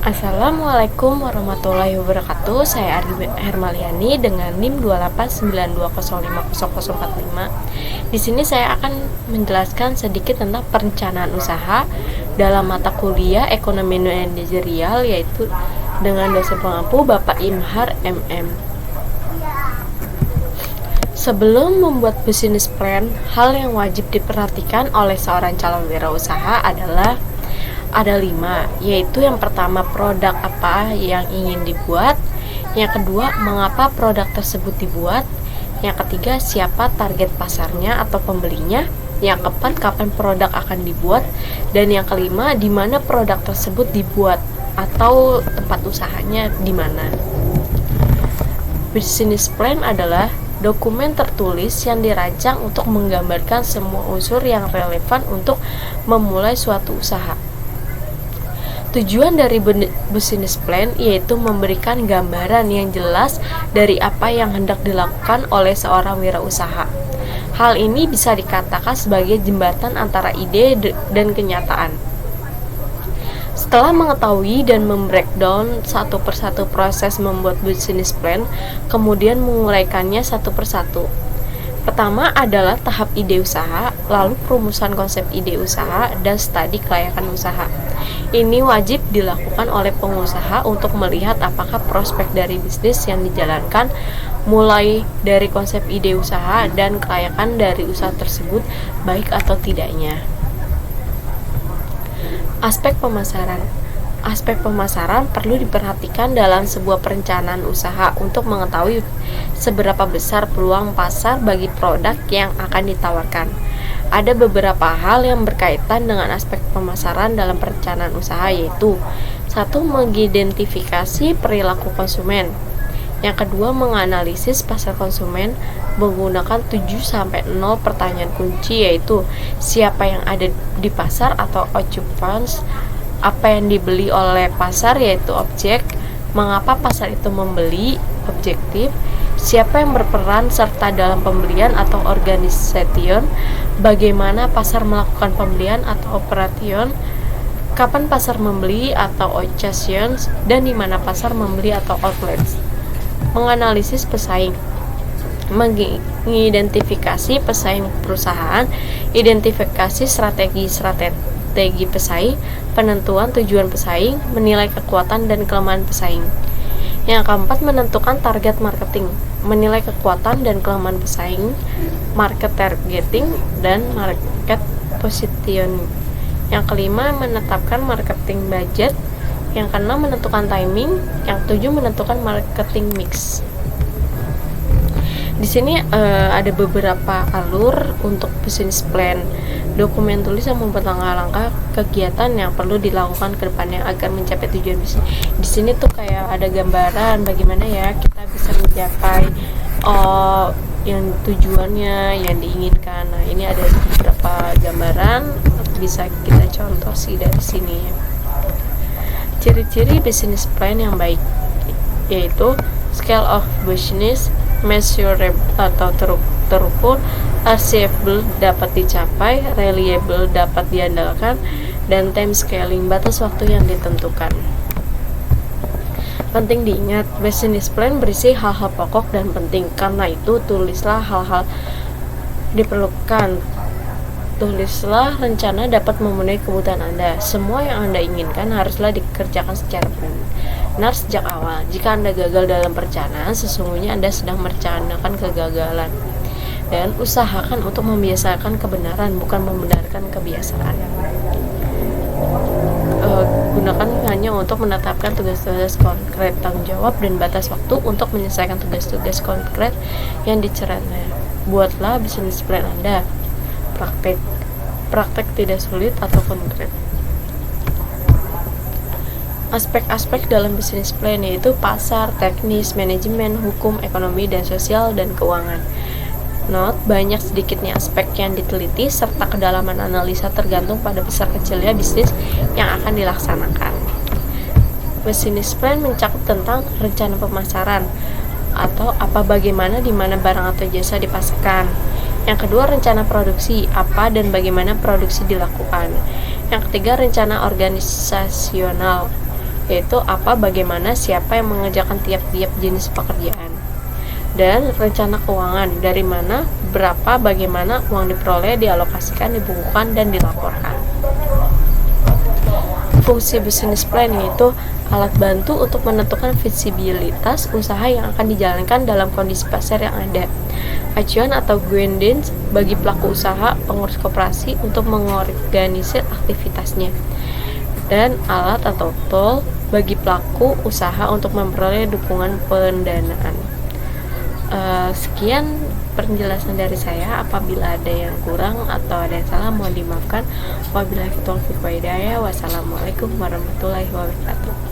Assalamualaikum warahmatullahi wabarakatuh. Saya Ardi Hermaliani dengan NIM 289205045. Di sini saya akan menjelaskan sedikit tentang perencanaan usaha dalam mata kuliah Ekonomi Manajerial, yaitu dengan dosen pengampu Bapak Imhar MM. Sebelum membuat bisnis plan, hal yang wajib diperhatikan oleh seorang calon wirausaha adalah ada 5, yaitu yang pertama, produk apa yang ingin dibuat, yang kedua, mengapa produk tersebut dibuat, yang ketiga, siapa target pasarnya atau pembelinya, yang keempat, kapan produk akan dibuat, dan yang kelima, di mana produk tersebut dibuat atau tempat usahanya di mana. Business plan adalah dokumen tertulis yang dirancang untuk menggambarkan semua unsur yang relevan untuk memulai suatu usaha. Tujuan dari business plan yaitu memberikan gambaran yang jelas dari apa yang hendak dilakukan oleh seorang wirausaha. Hal ini bisa dikatakan sebagai jembatan antara ide dan kenyataan. Setelah mengetahui dan membreakdown satu persatu proses membuat business plan, kemudian menguraikannya satu persatu. Pertama adalah tahap ide usaha, lalu perumusan konsep ide usaha, dan studi kelayakan usaha. Ini wajib dilakukan oleh pengusaha untuk melihat apakah prospek dari bisnis yang dijalankan, mulai dari konsep ide usaha dan kelayakan dari usaha tersebut, baik atau tidaknya. Aspek pemasaran. Aspek pemasaran perlu diperhatikan dalam sebuah perencanaan usaha untuk mengetahui seberapa besar peluang pasar bagi produk yang akan ditawarkan. Ada beberapa hal yang berkaitan dengan aspek pemasaran dalam perencanaan usaha, yaitu 1. Mengidentifikasi perilaku konsumen. Yang kedua, menganalisis pasar konsumen menggunakan 7-0 pertanyaan kunci, yaitu siapa yang ada di pasar atau occupants, apa yang dibeli oleh pasar yaitu objek, mengapa pasar itu membeli objektif, siapa yang berperan serta dalam pembelian atau organisation, bagaimana pasar melakukan pembelian atau operation, kapan pasar membeli atau occasions, dan di mana pasar membeli atau outlets. Menganalisis pesaing, mengidentifikasi pesaing perusahaan, identifikasi strategi pesaing, penentuan tujuan pesaing, menilai kekuatan dan kelemahan pesaing. Yang keempat, menentukan target marketing, menilai kekuatan dan kelemahan pesaing, market targeting, dan market positioning. Yang kelima, menetapkan marketing budget. Yang keenam, menentukan timing. Yang ketujuh, menentukan marketing mix. Di sini ada beberapa alur untuk business plan. Dokumen tulis yang membuat langkah-langkah kegiatan yang perlu dilakukan ke depannya agar mencapai tujuan bisnis. Di sini tuh kayak ada gambaran bagaimana ya kita bisa mencapai yang tujuannya yang diinginkan. Nah, ini ada beberapa gambaran bisa kita contoh sih dari sini ya. Ciri-ciri business plan yang baik yaitu scale of business, measurable atau terukur, achievable dapat dicapai, reliable dapat diandalkan, dan time scaling batas waktu yang ditentukan. Penting diingat, business plan berisi hal-hal pokok dan penting. Karena itu tulislah hal-hal diperlukan. Tulislah rencana dapat memenuhi kebutuhan Anda. Semua yang Anda inginkan haruslah dikerjakan secara benar sejak awal. Jika Anda gagal dalam perencanaan, sesungguhnya Anda sedang merencanakan kegagalan. Dan usahakan untuk membiasakan kebenaran, bukan membenarkan kebiasaan. Gunakan hanya untuk menetapkan tugas-tugas konkret, tanggung jawab, dan batas waktu untuk menyelesaikan tugas-tugas konkret yang diceritakan. Buatlah bisnis plan Anda. Praktek tidak sulit atau konkret. Aspek-aspek dalam bisnis plan yaitu pasar, teknis, manajemen, hukum, ekonomi, dan sosial, dan keuangan. Note, banyak sedikitnya aspek yang diteliti serta kedalaman analisa tergantung pada besar kecilnya bisnis yang akan dilaksanakan. Business plan mencakup tentang rencana pemasaran atau apa, bagaimana, di mana barang atau jasa dipasarkan. Yang kedua, rencana produksi, apa dan bagaimana produksi dilakukan. Yang ketiga, rencana organisasional, yaitu apa, bagaimana, siapa yang mengerjakan tiap-tiap jenis pekerjaan. Dan rencana keuangan, dari mana, berapa, bagaimana uang diperoleh, dialokasikan, dibukukan, dan dilaporkan. Fungsi business plan yaitu alat bantu untuk menentukan visibilitas usaha yang akan dijalankan dalam kondisi pasar yang ada. Acuan atau guidance bagi pelaku usaha, pengurus koperasi untuk mengorganisir aktivitasnya. Dan alat atau tool bagi pelaku usaha untuk memperoleh dukungan pendanaan. Sekian penjelasan dari saya. Apabila ada yang kurang atau ada yang salah mohon dimaafkan. Wabillahi taufiq wal hidayah. Wassalamualaikum warahmatullahi wabarakatuh.